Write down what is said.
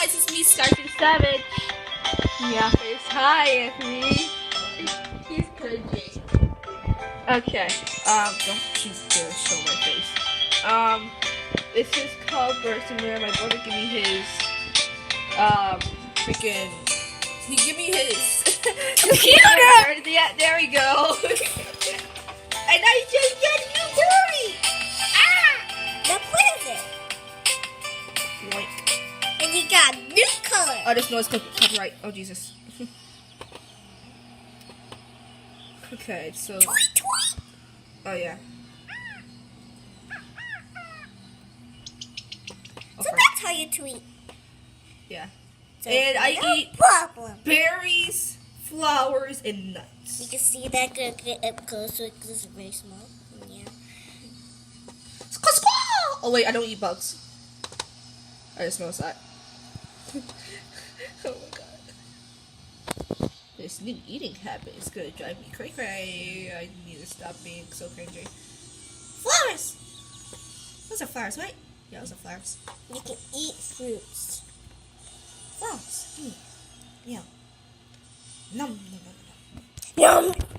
guys, it's me, Scarface Savage. Yeah, face. Hi, Anthony. He's cringing. Okay. Don't you dare show my face. This is called Burst-N-Rare. My brother gave me his, freaking. He gave me his computer. Yeah, there we go. And I just get you dirty. Now what is it? White. And you got this color. Oh, this noise copyright. Oh, Jesus. Okay, so. Tweet, tweet. Oh, yeah. So that's how you tweet. Yeah. So And I no eat problem. berries, flowers, and nuts. You can see that get up close, so it's very small. Yeah. Oh, wait, I don't eat bugs. I just noticed that. Oh my god. This new eating habit is gonna drive me cray-cray. I need to stop being so cringy. Flowers! Those are flowers, right? Yeah, those are flowers. You can eat fruits. Flowers. Yeah. Nom nom nom nom. Yum.